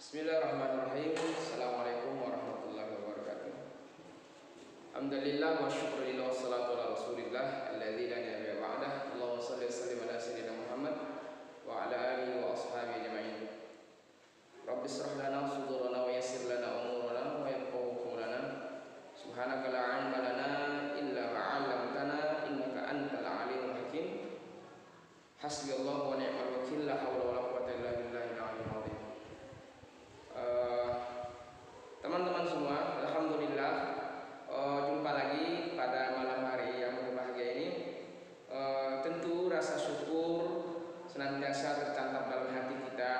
Bismillahirrahmanirrahim. Assalamualaikum warahmatullahi wabarakatuh. Alhamdulillah wa syukurillah wa salatu ala rasulillah alladzi la nabiyya ba'dah. Allahumma shalli wa sallim ala sayyidina Muhammad wa ala alihi wa ashabihi ajma'in. Rabbi shrah lana sudurana wa yassir lana umurana wa yaqaw qawlana. Subhanaka la 'ilma lana illa ma 'allamtana innaka antal alimul hakim. Hasbiyallahu wa ni'mal wakil, la haula wa la quwwata illa billahil aliyyil azim. Teman-teman semua, alhamdulillah jumpa lagi pada malam hari yang berbahagia ini. Tentu rasa syukur senantiasa tercantum dalam hati kita,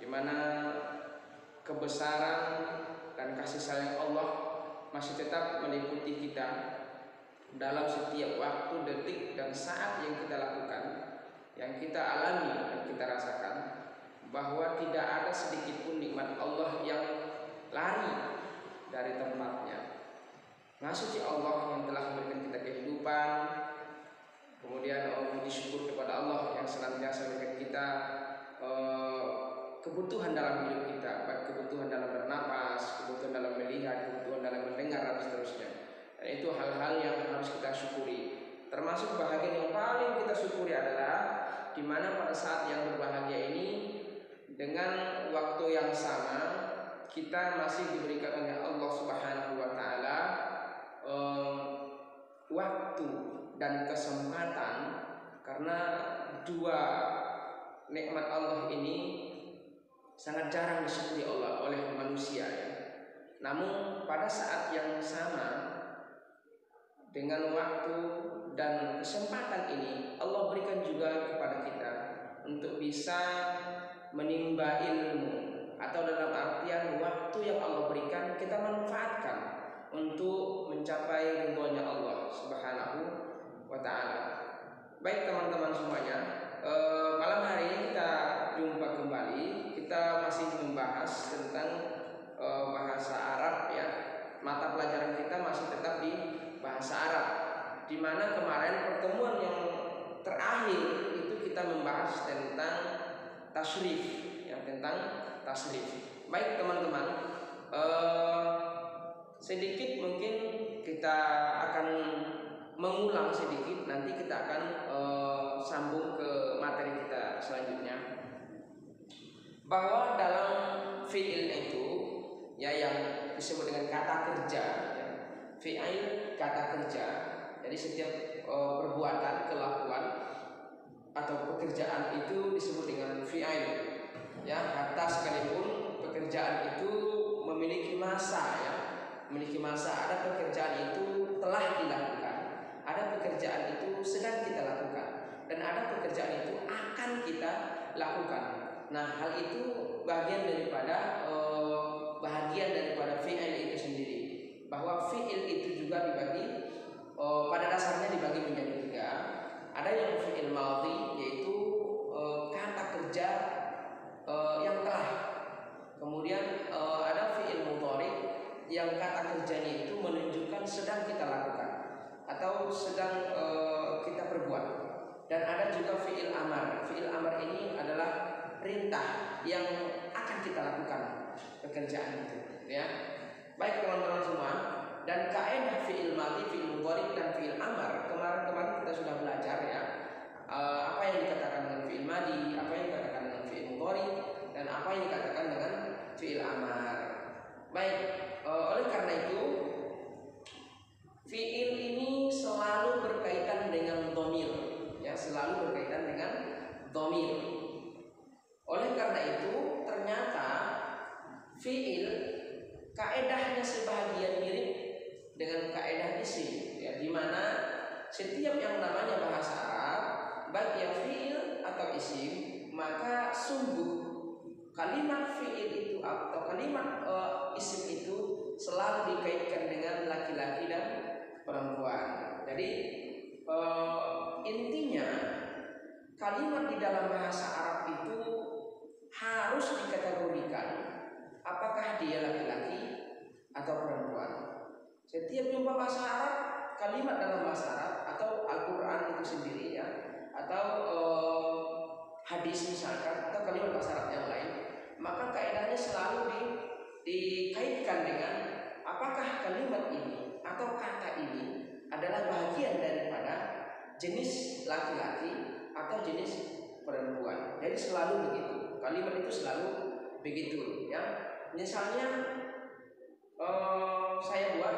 di mana kebesaran dan kasih sayang Allah masih tetap meliputi kita dalam setiap waktu, detik, dan saat yang kita lakukan, yang kita alami dan kita rasakan, bahwa tidak ada sedikit pun nikmat Allah yang lari dari tempatnya. Maha suci Allah yang telah memberikan kita kehidupan, kemudian puji syukur kepada Allah yang senantiasa memberikan kita kebutuhan dalam hidup kita, baik kebutuhan dalam bernapas, kebutuhan dalam melihat, kebutuhan dalam mendengar, dan seterusnya. Dan itu hal-hal yang harus kita syukuri. Termasuk bahagia yang paling kita syukuri adalah di mana pada saat yang berbahagia ini, dengan waktu yang sama kita masih diberikan oleh Allah Subhanahu wa taala waktu dan kesempatan, karena dua nikmat Allah ini sangat jarang disyukuri oleh manusia ya. Namun pada saat yang sama, dengan waktu dan kesempatan ini Allah berikan juga kepada kita untuk bisa menimba ilmu, atau dalam artian waktu yang Allah berikan kita manfaatkan untuk mencapai ridhonya Allah Subhanahu wa ta'ala. Baik teman-teman semuanya, malam hari ini kita jumpa kembali. Kita masih membahas tentang bahasa Arab ya. Mata pelajaran kita masih tetap di bahasa Arab, di mana kemarin pertemuan yang terakhir itu kita membahas tentang tasrif, yang tentang tasrif. Baik teman-teman, sedikit mungkin kita akan mengulang sedikit, nanti kita akan sambung ke materi kita selanjutnya. Bahwa dalam fi'il itu ya, yang disebut dengan kata kerja ya, fi'il kata kerja. Jadi setiap perbuatan, kelakuan atau pekerjaan itu disebut dengan fi'il ya. Hatta sekalipun pekerjaan itu memiliki masa ya, memiliki masa. Ada pekerjaan itu telah dilakukan, ada pekerjaan itu sedang kita lakukan, dan ada pekerjaan itu akan kita lakukan. Nah, hal itu bagian daripada fi'il itu sendiri. Bahwa fi'il itu juga dibagi, pada dasarnya dibagi menjadi tiga. Ada yang fi'il madhi, yaitu kata kerja yang telah. Kemudian ada fi'il mudhari, yang kata kerjanya itu menunjukkan sedang kita lakukan atau sedang kita perbuat. Dan ada juga fi'il amar. Fi'il amar ini adalah perintah yang akan kita lakukan pekerjaan itu ya. Baik teman-teman semua, dan kaidah fi'il madhi, fi'il mudhari, dan fi'il amar kemarin kita sudah belajar ya. Apa yang dikatakan dengan fi'il madhi, apa yang dikatakan dengan fi'il mudhari, dan apa yang dikatakan dengan fi'il amar. Baik, oleh karena itu fi'il ini selalu berkaitan dengan dhamir ya, selalu berkaitan dengan dhamir. Oleh karena itu ternyata fi'il kaedahnya sebahagian mirip dengan kaedah isim ya, di mana setiap yang namanya bahasa Arab, baik yang fi'il atau isim, maka sungguh kalimat fi'il itu atau kalimat isim itu selalu dikaitkan dengan laki-laki dan perempuan. Jadi intinya kalimat di dalam bahasa Arab itu harus dikategorikan apakah dia laki-laki atau perempuan. Setiap jumpa bahasa Arab, kalimat dalam bahasa Arab atau Al-Quran itu sendiri ya, atau hadis misalkan, atau kalimat bahasa Arab yang lain, maka kaidahnya selalu dikaitkan dengan apakah kalimat ini atau kata ini adalah bagian daripada jenis laki-laki atau jenis perempuan. Jadi selalu begitu. Kalimat itu selalu begitu ya. Misalnya saya buat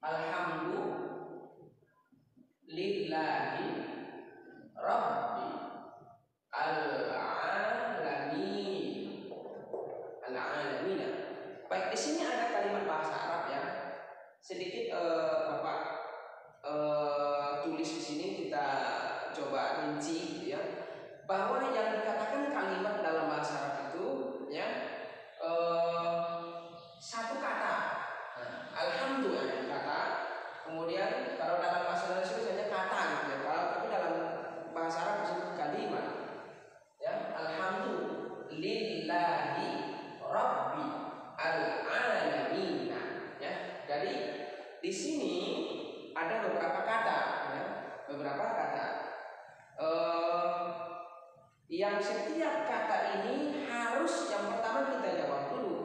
alhamdulillahi rabbil alamin. Alamin. Baik, di sini ada kalimat bahasa Arab ya. Sedikit Bapak tulis di sini, kita coba rinci ya, bahwa yang dikatakan kalimat dalam bahasa Arab itu ya satu kata. Alhamdulillah kata, kemudian kalau dalam bahasa Indonesia misalnya kata gitu ya, tapi dalam bahasa Arab disebut kalimat ya. Alhamdulillahi rabbil alamin ya. Jadi di sini ada beberapa kata ya, beberapa kata yang setiap kata ini harus yang pertama kita jawab dulu.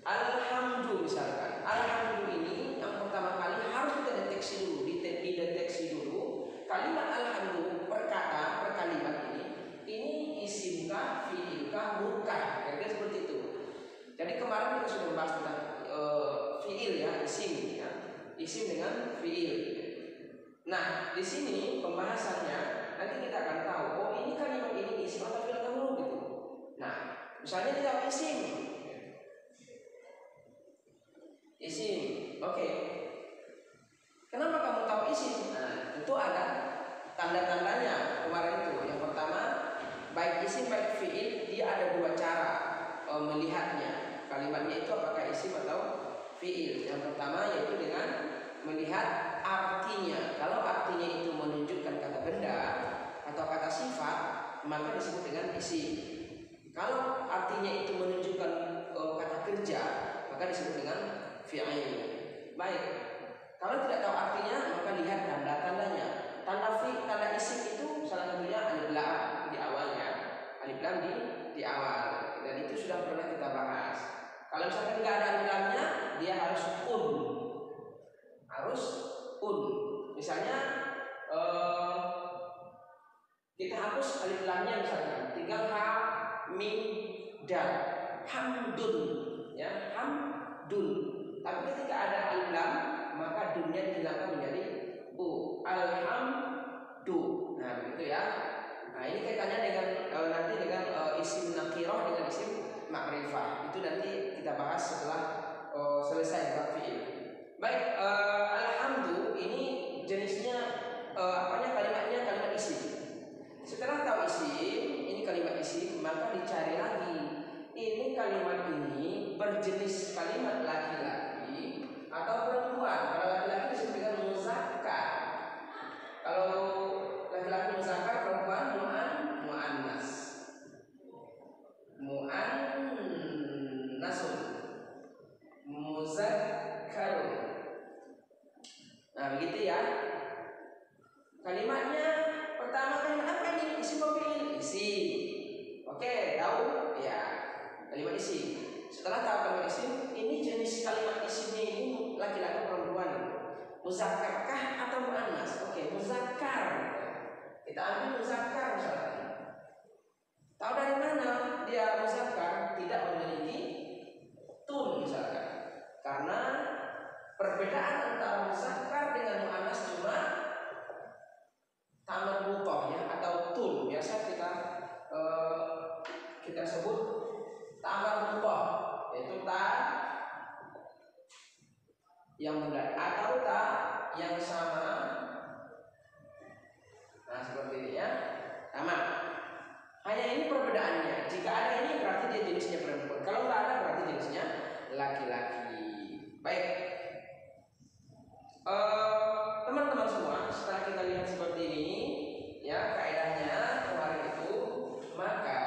Alhamdulillah misalkan, alhamdulillah ini yang pertama kali harus kita deteksi dulu, dideteksi dulu kalimat alhamdulillah per kata, per kalimat ini isimkah, fiilkah, murkah, kira-kira seperti itu. Jadi kemarin kita sudah bahas tentang fiil ya, isim ya, isim dengan fiil. Nah di sini pembahasannya nanti kita akan tahu, oh ini kalimat ini isim atau fiil atau murkah gitu. Nah misalnya kita isim. Isim, oke. Kenapa kamu tahu isim? Nah, tentu ada tanda-tandanya kemarin itu. Yang pertama, baik isim baik fiil, dia ada dua cara melihatnya. Kalimatnya itu apakah isim atau fiil. Yang pertama yaitu dengan melihat artinya. Kalau artinya itu menunjukkan kata benda atau kata sifat, maka disebut dengan isim. Kalau artinya itu menunjukkan kata kerja, maka disebut dengan fi'il. Baik. Kalau tidak tahu artinya, maka lihat tanda-tandanya. Tanda isim itu salah satunya alif lam di awalnya. Alif lam di awal. Dan itu sudah pernah kita bahas. Kalau misalkan nggak ada alif lamnya, dia harus un. Harus un. Misalnya kita hapus alif lamnya misalkan, tinggal ha, mim, dal. Hamdun, ya, hamdun. Tapi ketika ada alif lam, maka dunnya dihilangkan menjadi u. Alhamdu. Nah begitu ya. Nah ini kaitannya dengan nanti dengan isim nakirah dengan isim makrifah. Itu nanti kita bahas setelah selesai bab fiil. Baik, alhamdu ini jenisnya kalimatnya kalimat isim. Setelah tahu isim, ini kalimat isim, maka dicari lagi. Ini kalimat ini berjenis kalimat laki-laki atau perempuan. Kalau laki-laki disebut dengan muzakkar. Kalau laki-laki muzakkar, perempuan muannas. Muannasun. Muzakkarun. Nah, begitu ya. Kalimatnya pertama kalimat apa ini? Isim atau fiil? Isim. Oke, tahu? Ya. Kalimat isim. Setelah tahu kalimat isim, ini jenis kalimat isimnya ini laki-laki perempuan. Muzakkarkah atau muannas? Oke, muzakkar. Kita ambil muzakkar misalnya. Tahu dari mana dia muzakkar? Tidak memiliki tun misalkan. Karena perbedaan antara muzakkar dengan muannas cuma tamar butoh ya atau tun. Biasa kita sebut tamar butoh, yaitu ta yang bulat atau ta yang sama. Nah seperti ini ya, tamar. Hanya ini perbedaannya. Jika ada ini berarti dia jenisnya perempuan. Kalau nggak ada berarti jenisnya laki-laki. Baik, teman-teman semua, setelah kita lihat seperti ini, ya kaidahnya kemarin itu, maka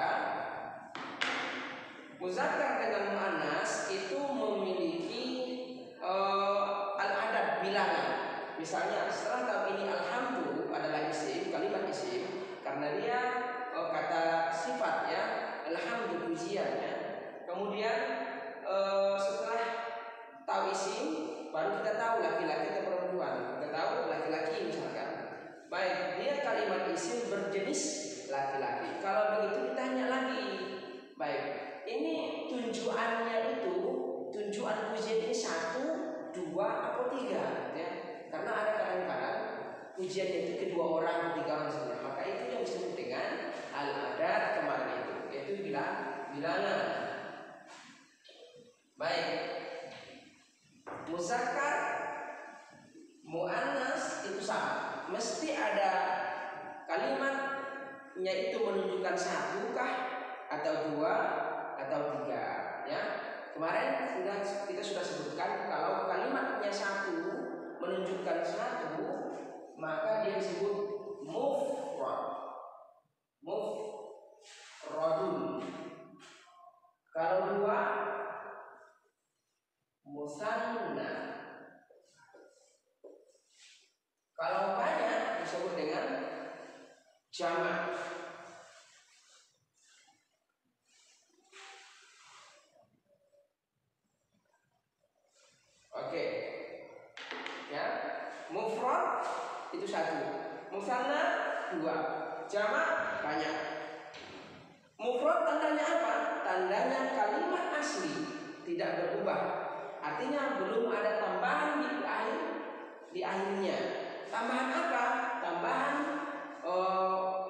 muzakkar dengan muannas itu memiliki al-adad bilangan. Misalnya setelah tahu ini alhamdulillah adalah isim, kalimat isim, karena dia kata sifat ya, alhamdu pujiannya. Kemudian setelah tahu isim, baru kita tahu laki-laki atau perempuan. Kita tahu laki-laki misalkan. Baik, dia kalimat isim berjenis laki-laki. Kalau begitu ditanya lagi. Baik, ini tujuannya itu, tujuan pujian ini 1, 2, atau 3 ya. Karena ada kadang-kadang pujian itu kedua orang, ketiga orang saja. Maka itu yang disebut dengan al-adat kemarin itu, yaitu bilangan. Baik, muzakkar, muannas itu sama. Mesti ada kalimatnya itu menunjukkan 1 kah, atau 2, atau 3 ya. Kemarin kita sudah sebutkan kalau kalimatnya 1 menunjukkan 1, maka dia disebut mufrad. Mufradun. Kalau 2, musanna. Kalau banyak disebut dengan jamak. Oke. Ya. Mufrad itu 1, musanna 2, jamak banyak. Mufrad tandanya apa? Tandanya kalimat asli tidak berubah. Artinya belum ada tambahan di akhirnya. Tambahan apa? Tambahan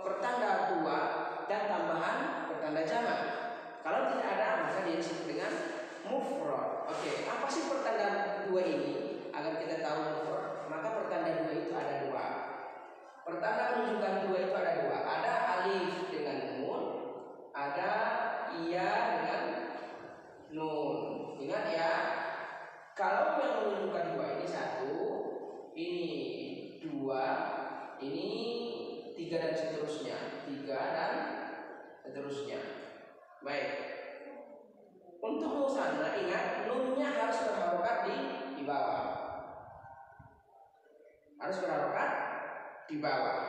pertanda 2 dan tambahan pertanda jamak. Kalau tidak ada, maka dia disebut dengan mufrad. Oke, apa sih pertanda 2 ini? Agar kita tahu mufrad, maka pertanda 2 itu ada 2. Pertanda menunjukkan 2 itu ada 2. Ada alif dengan nun, ada iya dengan nun. Ingat ya, kalau yang menunjukkan 2 ini 1, ini 2, ini 3 dan seterusnya, 3 dan seterusnya. Baik. Untuk musanna ingat nunnya harus berharokat di bawah. Harus berharokat di bawah.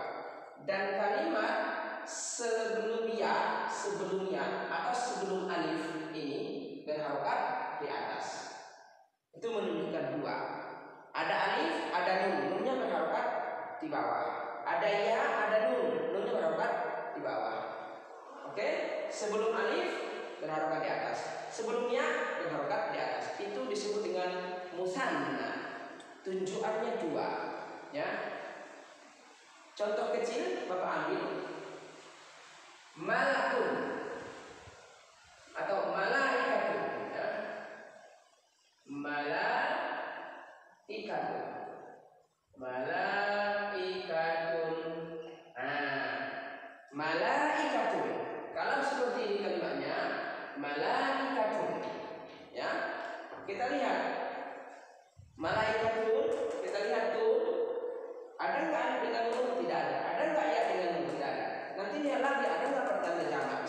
Dan kalimat sebelumnya atau sebelum alif ini berharokat di atas. Itu menunjukkan 2. Ada alif, ada nun, nunnya berharokat di bawah. Ada ya, ada nun, nunnya berharokat di bawah. Oke, sebelum alif berharokat di atas, sebelumnya berharokat di atas. Itu disebut dengan musanna. Tunjukannya 2, ya. Contoh kecil Bapak ambil malakun atau malaikatun ya. Malaikatun. Malaikatun. Kalau seperti ini kalimatnya malaikatun ya. Kita lihat malaikatun, kita lihat tuh ada nggak dengan nun? Tidak ada. Ada nggak ya dengan nun? Tidak ada. Nanti lihat lagi ada nggak pertanda jamak?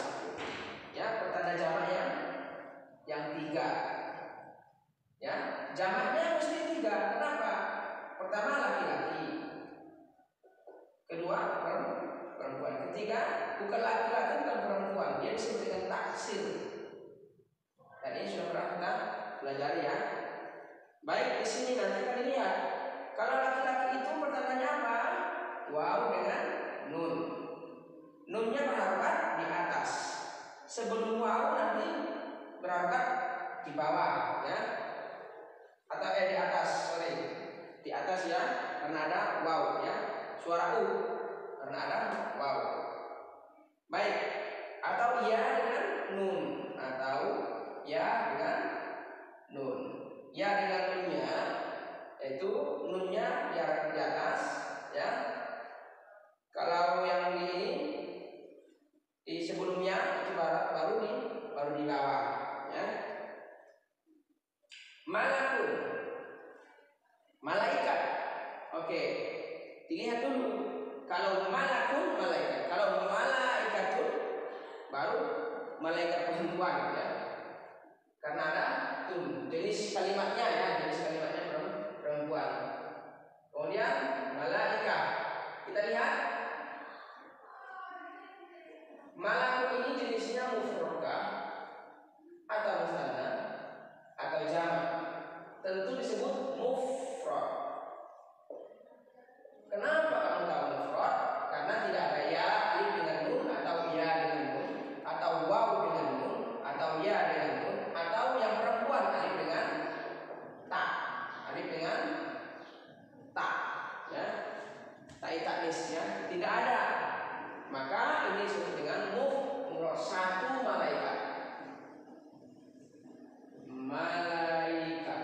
Ya, pertanda jamak yang 3. Ya, jamaknya mesti 3. Kenapa? Pertama laki-laki, kedua perempuan, ketiga bukan laki-laki bukan perempuan, dia disebut dengan taksir. Dan ini sudah pernah kita pelajari ya. Baik, di sini nanti kalian lihat kalau laki-laki itu pertandanya apa? Waw dengan nun. Nunnya berharokat di atas. Sebelum waw nanti berharokat di bawah ya. Atau di atas, sorry. Di atas ya, karena ada waw ya. Suara u karena ada waw. Baik, atau ya dengan nun, atau ya dengan nun. Ya dengan nunnya, yaitu nunnya di atas ya. Kalau yang di sebelumnya itu baru di bawah ya. Malakun, malaikat. Oke, dilihat dulu. Kalau malakun malaikat, kalau malaikatun baru malaikat perempuan ya. Karena ada jenis kalimatnya ya, jenis kalimatnya perempuan. Kemudian malaikat. Kita lihat malakun ini jenisnya mufrad tidak ada. Maka ini disebut dengan mufrad, satu malaikat. Malaikat.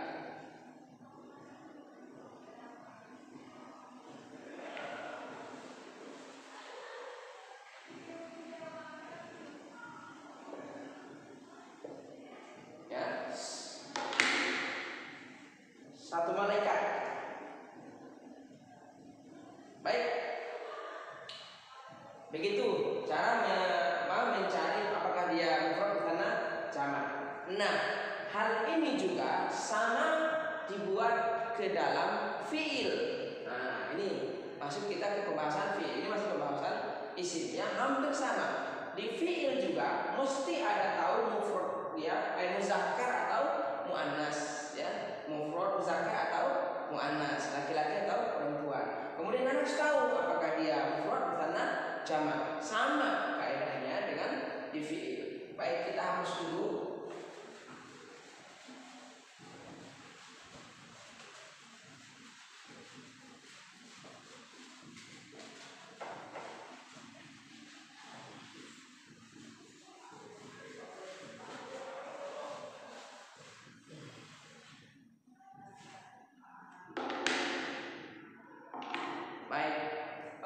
Ya. Satu malaikat. Baik. Begitu cara mencari apakah dia mufrad karena jamak. Nah, hal ini juga sama dibuat ke dalam fiil. Nah, ini masuk kita ke pembahasan fiil. Ini masih pembahasan isim yang hampir sama. Di fiil juga mesti ada tahu mufrad ya, muzakkar atau muannas ya. Mufrad, muzakkar atau muannas, laki-laki atau perempuan. Kemudian harus tahu apakah dia mufrad karena jamak. Sama kaidahnya dengan di fiil. Baik, kita hapus dulu.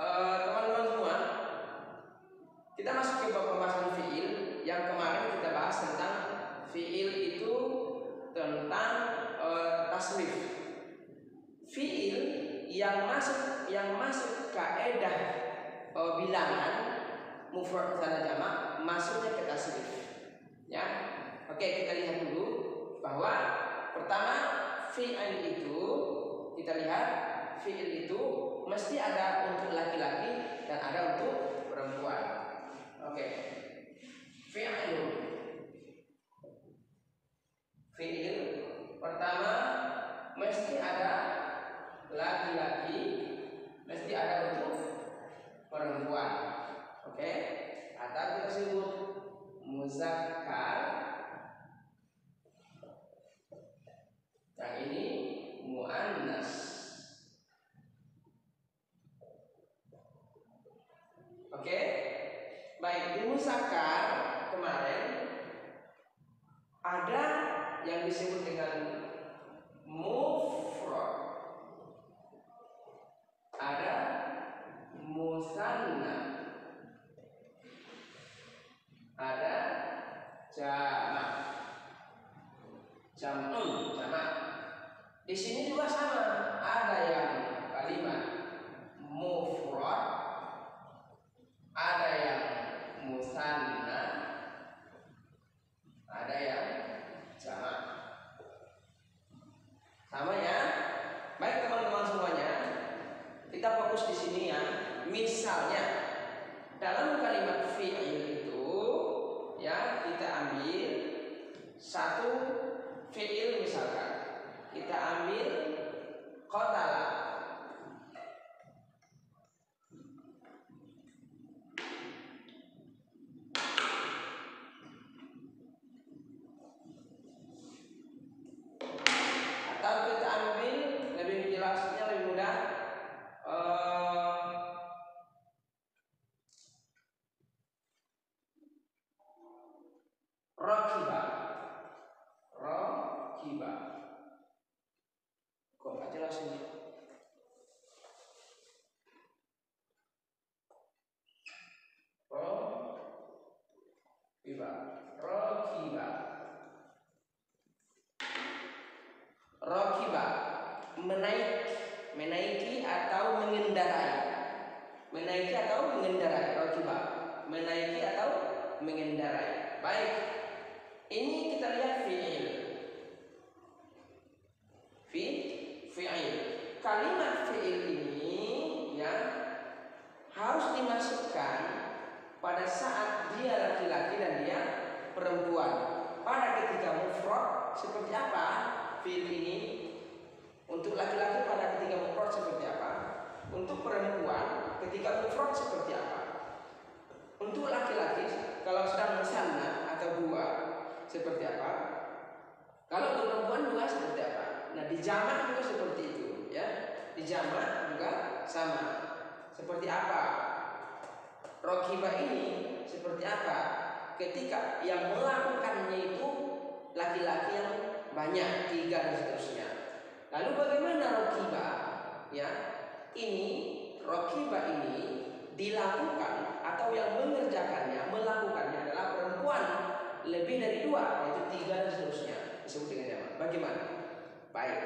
Teman-teman semua, kita masuk ke pembahasan fiil. Yang kemarin kita bahas tentang fiil itu tentang tasrif. Fiil yang masuk kaidah bilangan mufrad dan jamak masuknya ke tasrif. Ya, oke, kita lihat dulu bahwa pertama fiil itu kita lihat fiil itu mesti ada untuk laki-laki dan ada untuk perempuan. Oke. Fiil pertama mesti ada laki-laki, mesti ada untuk perempuan. Oke. Atau kita sebut muzakkar. Yang ini muannas. Oke, baik, di muzakkar kemarin ada yang disebut dengan mufrad, ada musanna, ada jamak. Jamak. Di sini juga sama, ada yang kalimat mufrad, ada yang musanna, ada yang jamak. Sama ya. Baik teman-teman semuanya, kita fokus di sini ya. Misalnya dalam kalimat fi'il itu ya, kita ambil satu fi'il, misalkan kita ambil qatala. Atau kita ambil lebih jelasnya, lebih mudah, rakiba. Kok nggak jelas ini? Rakiba menaiki atau mengendarai. Menaiki atau mengendarai. Rakiba menaiki atau mengendarai. Baik, ini kita lihat fi'il. Fi'il. Kalimat fi'il ini ya harus dimasukkan pada saat dia laki-laki dan dia perempuan. Pada ketika mufrad seperti apa fi'il ini? Untuk laki-laki pada ketika mufrad seperti apa? Untuk perempuan ketika mufrad seperti apa? Untuk laki-laki kalau sedang musanna atau dua seperti apa? Kalau untuk perempuan dua seperti apa? Nah, di jamak juga seperti itu ya. Di jamak juga sama. Seperti apa? Rokiba ini seperti apa? Ketika yang melakukannya itu laki-laki yang banyak, 3 dan seterusnya. Lalu bagaimana rokiba? Ya, ini rokiba ini dilakukan atau yang mengerjakannya, melakukannya adalah perempuan lebih dari 2, yaitu 3 dan seterusnya. Disebut dengan jamak. Bagaimana? Baik.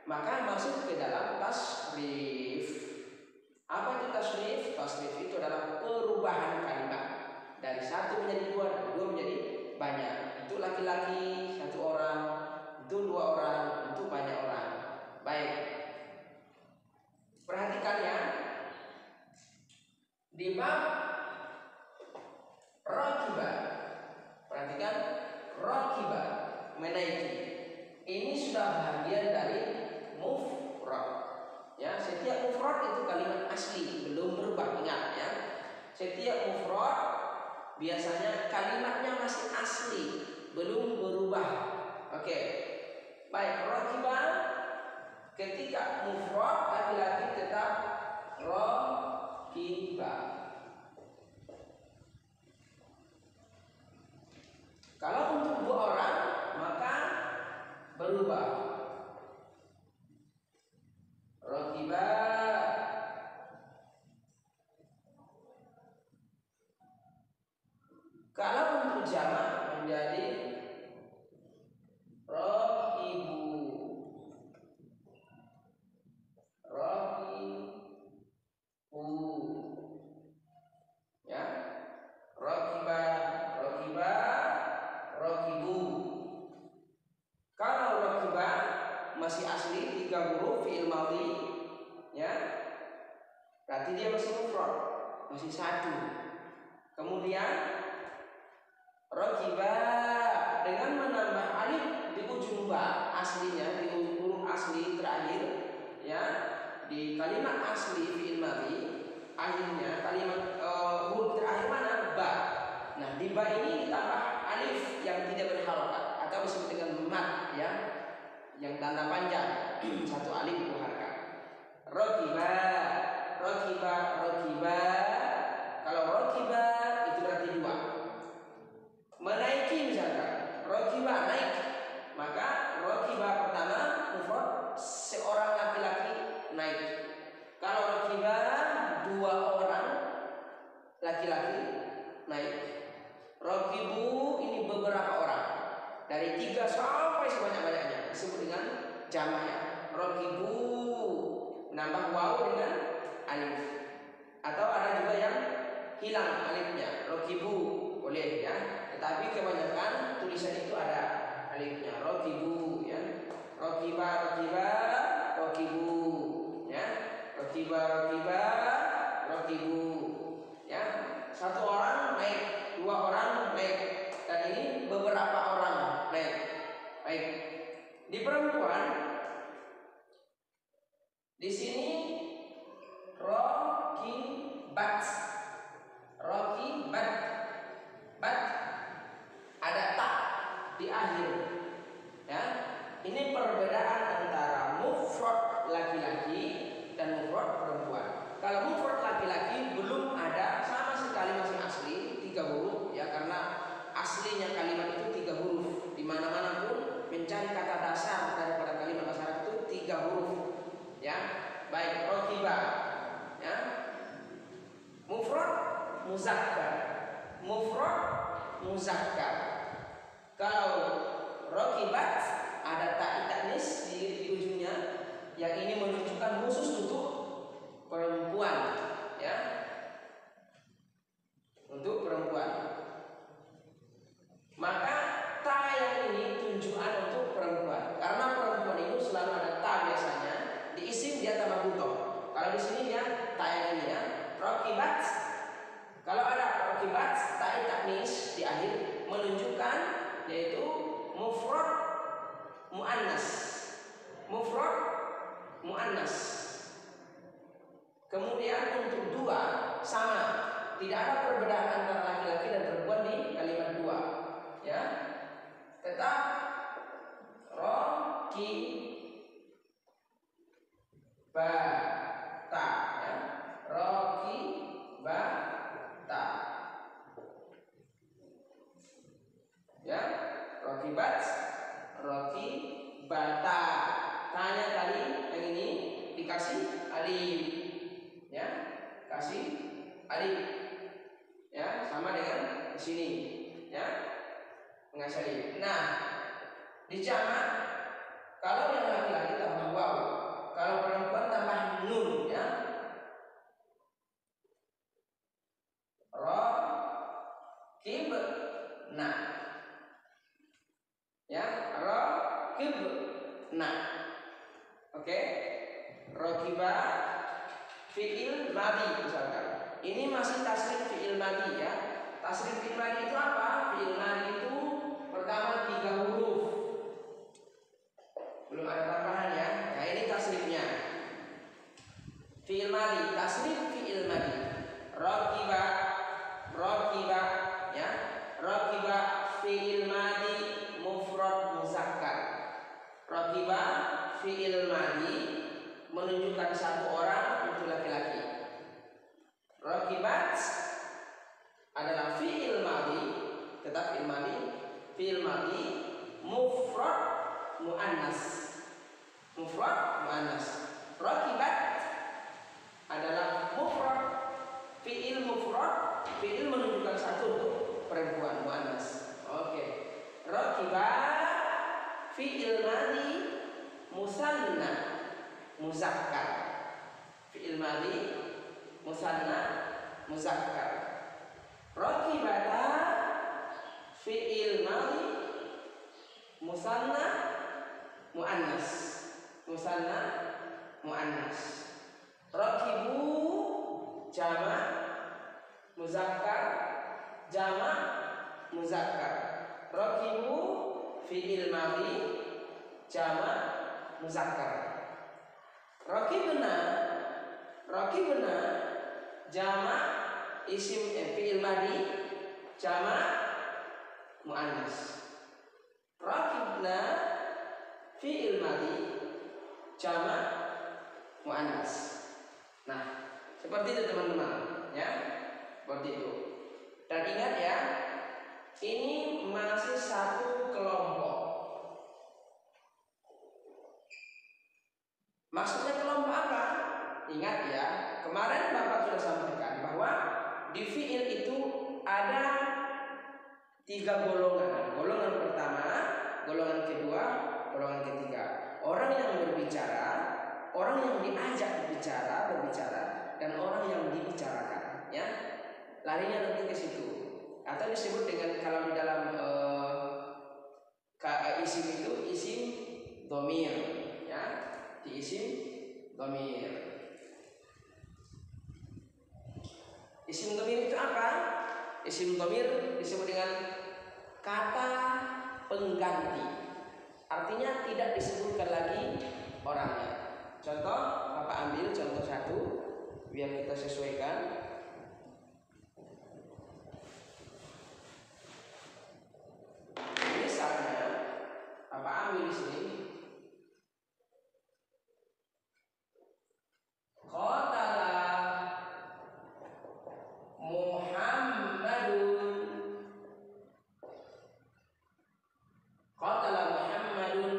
Maka masuk ke dalam tasrif. Apa itu tasrif? Tasrif itu adalah perubahan kalimat dari 1 menjadi 2, dari 2 menjadi banyak. Itu laki-laki 1 orang, itu 2 orang, itu banyak orang. Baik. Perhatikan ya. Di bab rakiba. Perhatikan rakiba, menaiki. Ini sudah bagian dari mufrad. Ya, setiap mufrad itu kalimat asli, belum berubah, ingat ya. Setiap mufrad biasanya kalimatnya masih asli, belum berubah. Oke. Baik, rakiba ketika mufrad laki-laki tetap rakiba. Kalau untuk 2 orang maka berubah. Rakiba. Kalau untuk jamak menjadi rakibu. Rakibu. Ya. Rakiba, rakiba, rakibu. Kalau rakiba masih asli 3 huruf fi'il madhi, ya. Berarti dia masih mufrad, masih 1. Kemudian rakiba dengan menambah alif di ujung ba aslinya, di huruf asli terakhir, ya. Di kalimat asli fi'il madhi akhirnya kalimat huruf terakhir mana? Ba. Nah, di ba ini ditambah alif yang tidak berharokat atau disebut dengan mat, ya, yang tanda panjang. 1 alif 2 harakat. Rakiba, rakiba, rakiba. Kalau rakiba itu berarti 2. Menaiki misalkan, rakiba naik, maka rakiba pertama mufrad seorang laki-laki naik. Kalau rakiba 2 orang laki-laki naik. Rakibu ini beberapa orang, dari 3 sampai sebanyak-banyaknya, disebut dengan jamaknya. Rakibu nambah waw dengan alif, atau ada juga yang hilang alifnya. Rakibu boleh, ya, tetapi kebanyakan tulisan itu ada alifnya. Rakibu, ya. Rakiba, rakiba, rakibu, ya. Rakiba, rakiba, rakibu, ya. 1 orang naik, 2 orang naik, dan ini beberapa orang naik. Baik. Di perempuan di sini rakibat, rakibat, bat ada tak di akhir, ya. Ini perbedaan antara mufrad laki-laki dan mufrad perempuan. Kalau mufrad laki-laki belum ada sama sekali, masih asli 3 huruf, ya, karena aslinya kalimat itu 3 huruf. Di mana-mana pun mencari kata dasar daripada kalimat bahasa Arab itu 3 huruf, ya. Baik, rakiba, ya. Mufrad muzakkar, mufrad muzakkar. Kalau rakibat ada ta tanis di ujungnya, yang ini menunjukkan khusus untuk perempuan, ya, untuk perempuan. Maka ta yang ini tunjukan untuk perempuan, karena perempuan itu selalu ada ta biasanya. Di isim dia tambah butoh. Kalau di sini dia ta yang ini, ya, rakibat. Kalau ada rakibat ta tanis di akhir menunjukkan yaitu mufrad muannas, mufrad muannas. Kemudian untuk 2 sama, tidak ada perbedaan antara laki-laki dan perempuan di kalimat 2, ya. Tetap rakibata, ya. Rakibata. alif, ya, kasih alif, ya, sama dengan di sini, ya, mengasih alif. Nah, di jamak kalau yang laki-laki tambah waw, kalau perempuan tambah nun, ya. Rokib, nah, ya, rokib, nah, oke, rokiba fiil madi misalkan. Ini masih tasrif fiil madi, ya. Tasrif fiil madi itu apa? Fiil madi itu pertama 3 huruf, belum ada tambahan, ya. Nah, ini tasrifnya. Fiil madi, tasrif fiil madi. Rokiba, rokiba, ya. Rokiba fiil madi mufrad muzakkar. Rokiba fiil madi menunjukkan satu orang, itu laki-laki. Rokibat adalah fiil madi, tetap fiil madi. Fiil madi mufrad muannas, mufrad muannas. Rokibat adalah mufrad, fiil mufrad, fiil menunjukkan satu untuk perempuan, muannas. Oke. Rokiba fiil madi musanna muzakkar. Fiil madi musanna muzakkar. Rokibata fiil madi musanna muannas, musanna muannas. Rokibu jamak muzakkar, jamak muzakkar. Rokibu fiil madi jamak muzakkar. Rokibna, rokibna jamak isim fiil madi jamak muannas. Rokibna fiil madi jamak muannas. Nah, seperti itu teman-teman, ya, seperti itu. Dan ingat, ya, ini masih satu kelompok. Maksudnya kelompok apa? Ingat, ya, kemarin Bapak sudah sampaikan bahwa di fiil itu ada 3 golongan. Golongan pertama, golongan kedua, golongan ketiga. Orang yang berbicara, orang yang diajak berbicara, dan orang yang dibicarakan, ya. Larinya nanti ke situ. Atau disebut dengan, kalau di dalam isim itu isim dhamir, ya. Di isim dhamir. Isim dhamir itu apa? Isim dhamir disebut dengan kata pengganti. Artinya tidak disebutkan lagi orangnya. Contoh, Bapak ambil contoh satu biar kita sesuaikan. Misalnya, Bapak ambil di sini. Qatala Muhammadun. Qatala Muhammadun.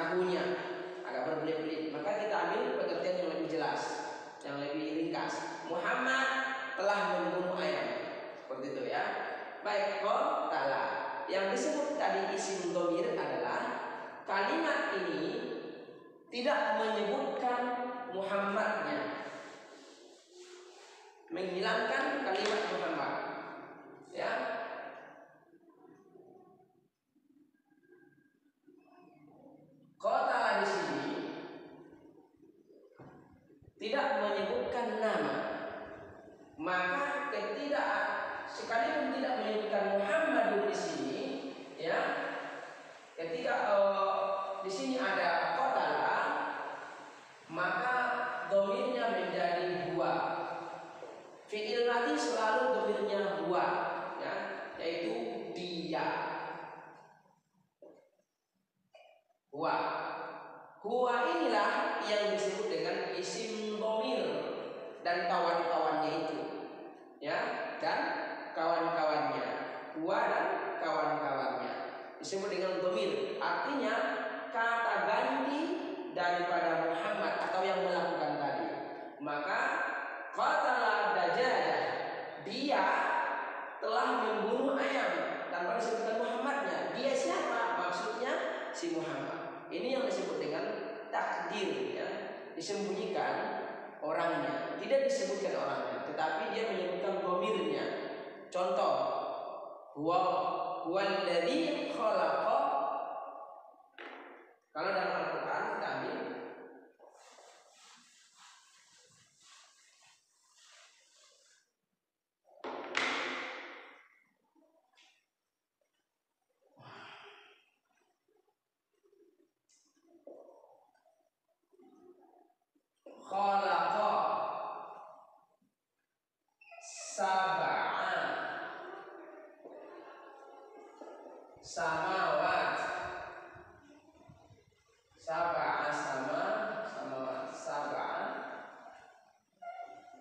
nahunya agak berbelit-belit, maka kita ambil pengertian yang lebih jelas, yang lebih ringkas. Muhammad telah membunuh ayam, seperti itu ya. Baik, qatala. Yang disebut tadi isim dhamir adalah kalimat ini tidak menyebutkan Muhammadnya, menghilangkan kalimat Muhammad, ya. Qatala di sini tidak menyebutkan nama, maka sekalipun tidak menyebutkan Muhammadun di sini, ya, ketika di sini ada qatala, maka dhamirnya menjadi huwa. Fi'il madhi selalu dhamirnya huwa, ya, yaitu dia. Huwa inilah yang disebut dengan isim dhamir dan kawan-kawannya itu, ya, dan kawan-kawannya. Huwa dan kawan-kawannya disebut dengan dhamir, artinya kata ganti daripada Muhammad atau yang melakukan tadi. Maka qatala dajajah, dia telah membunuh ayam, tanpa disebutkan Muhammadnya. Dia siapa? Maksudnya si Muhammad. Ini yang disebut dengan takdir, ya, disembunyikan orangnya, tidak disebutkan orangnya, tetapi dia menyebutkan dhamirnya. Contoh, huwallazi khalaqa. Kalau dalam Al-Quran kita ambil khalaqa sab'a samawat, sab'a samawat, sab'a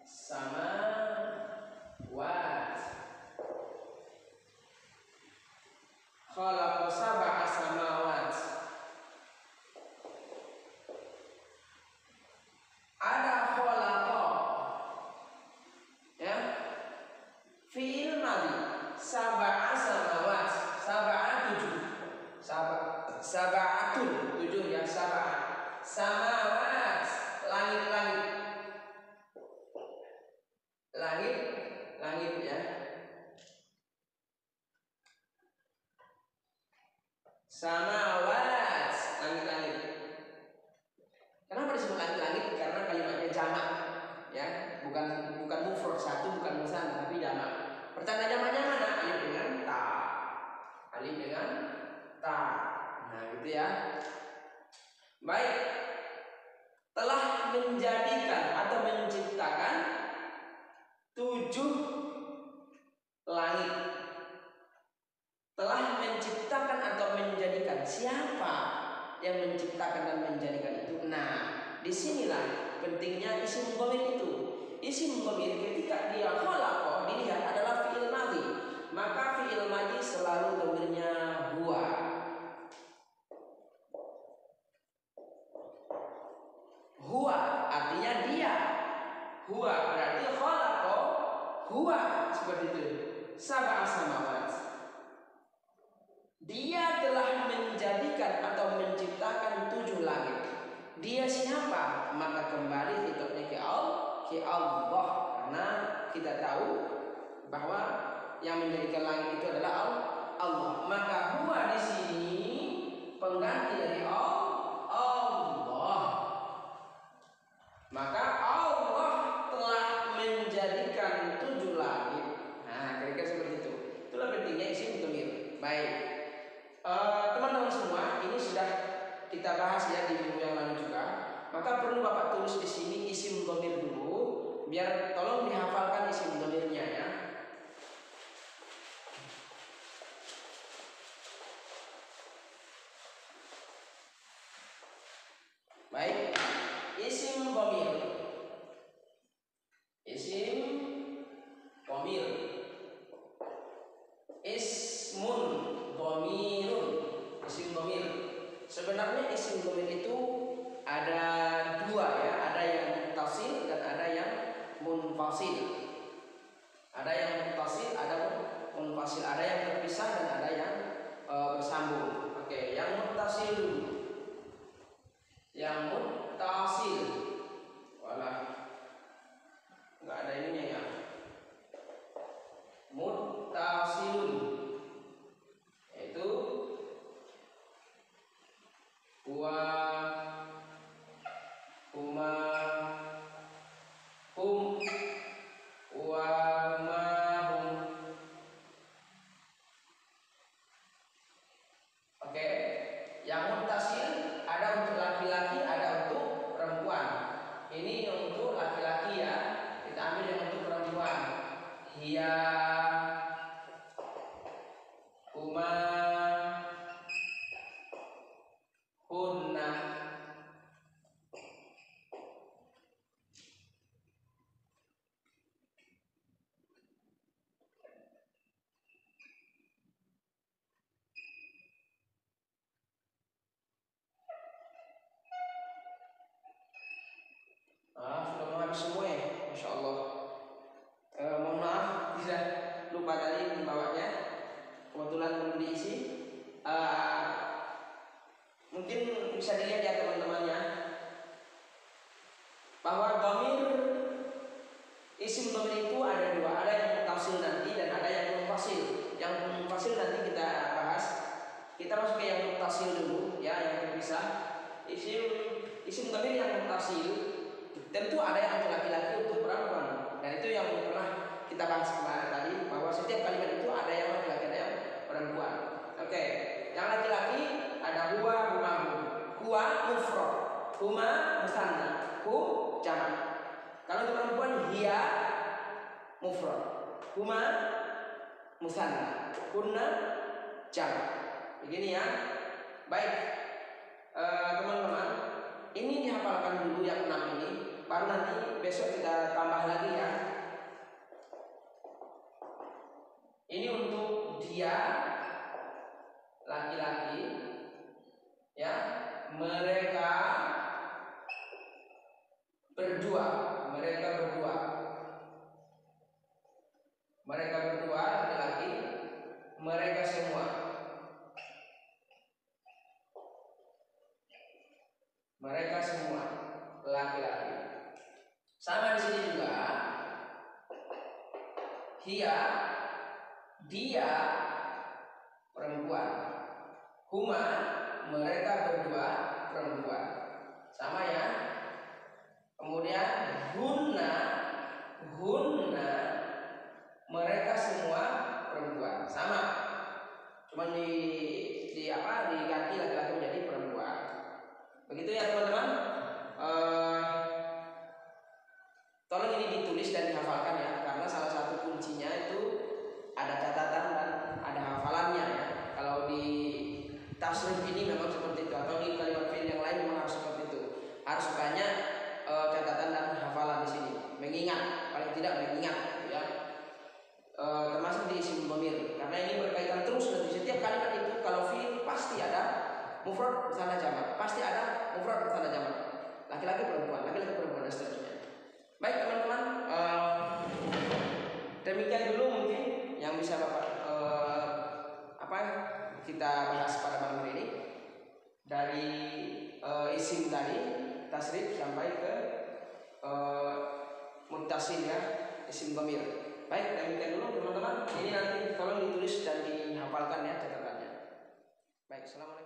samawat, khalaqa sab'a samawat. Ada khalaqa, ya, fi'il madhi, sab'a samawat, sab'a 7, sab'atun 7, ya, sab'a. Samawat langit-langit, langit, ya. Samawat langit-langit. Kenapa disebut langit-langit? Karena kalimatnya jamak, ya, bukan mufrad satu, bukan musanna, tapi jamak. Pertanda jamaknya mana? Alif dengan ta. Alif dengan ta. Nah, gitu ya. Baik. Telah menjadikan atau menciptakan 7 langit. Telah menciptakan atau menjadikan. Siapa yang menciptakan dan menjadikan itu? Nah, disinilah pentingnya isim dhamir itu. Isim dhamir ketika dia khalaqa dilihat adalah fi'il madhi, maka fi'il madhi selalu dhamirnya huwa. Huwa artinya dia. Huwa berarti khalaqa huwa, seperti itu. Sab'a samawat, dia telah menjadikan atau menciptakan 7 langit. Dia siapa? Maka kembali hitungnya ke Allah, karena kita tahu bahwa yang menjadikan langit itu adalah Allah. Maka huwa di sini pengganti dari Allah. Maka Allah telah menjadikan 7 langit. Nah, kira-kira seperti itu. Itulah pentingnya isim dhamir. Baik. Teman-teman semua, ini sudah kita bahas ya di minggu yang lalu juga. Maka perlu Bapak tulis di sini isim dhamir dulu, biar tolong dihafalkan isim dhamirnya, ya. Baik, isim dhamir. Isim dhamir. Ismun dhamirun. Isim dhamir. Sebenarnya isim isim dhamir itu ada dua ya, ada yang muttasil dan ada yang munfasil. Ada yang muttasil, ada munfasil, ada yang terpisah dan ada yang bersambung. Oke, yang muttasil dulu. Yang muttasil. Walah. Enggak ada ininya ya. Muttasilun. Yaitu huwa, huma, hum, huwa, huma, hum. Oke, yang muttasil ada untuk laki-laki, ada untuk perempuan. Ini untuk laki-laki ya, kita ambil yang untuk perempuan. Hiya, huma, hunna. Sudah mau habis semua ya, Masya Allah. Mohon maaf, tidak lupa tadi membawanya. Kebetulan belum diisi. Mungkin bisa dilihat ya teman-temannya, bahwa dhamir isim dhamir itu ada dua, ada yang muttasil nanti dan ada yang munfasil. Yang munfasil nanti kita bahas. Kita masuk ke yang muttasil dulu ya, yang terpisah. Isim dhamir yang muttasil tentu ada yang untuk laki-laki, untuk perempuan, dan itu yang pernah kita bahas kemarin tadi, bahwa setiap kalimat itu ada yang laki-laki, ada yang perempuan. Oke, yang laki-laki ada huwa, huma, hum. Huwa mufrad, huma musanna, hum jamak. Kalau untuk perempuan hiya mufrad, huma musanna, hunna jamak. Begini ya. Baik, teman-teman, ini dihafalkan dulu yang 6 ini. Baru nanti besok kita tambah lagi ya. Ini untuk dia laki-laki ya, mereka berdua, laki-laki, mereka semua, laki-laki. Sama di sini juga. Hiya, dia, perempuan. Huma, mereka berdua, perempuan. Sama ya. Kemudian hunna, mereka semua perempuan. Sama. Cuma diganti laki-laki menjadi perempuan. Begitu ya teman-teman. Tolong ini ditulis dan dihafalkan ya, karena salah satu kuncinya itu ada catatan dan ada hafalannya ya. Kalau di tasrif ini memang seperti itu, atau di kalimat fi'il yang lain memang harus seperti itu. Harus banyak catatan dan hafalan di sini. Mengingat, paling tidak mengingat ya. Termasuk di isim dhamir, karena ini berkaitan terus di setiap kalimat itu. Kalau fi'il pasti ada mufrad bersama jamak, pasti ada mufrad bersama jamak. Laki-laki perempuan dan seterusnya. Baik teman-teman, demikian dulu mungkin yang bisa kita bahas pada malam ini, dari isim tadi tasrif sampai ke muttasil ya, isim dhamir. Baik, demikian dulu teman-teman. Ini nanti tolong ditulis dan dihafalkan ya catatannya. Baik, assalamualaikum.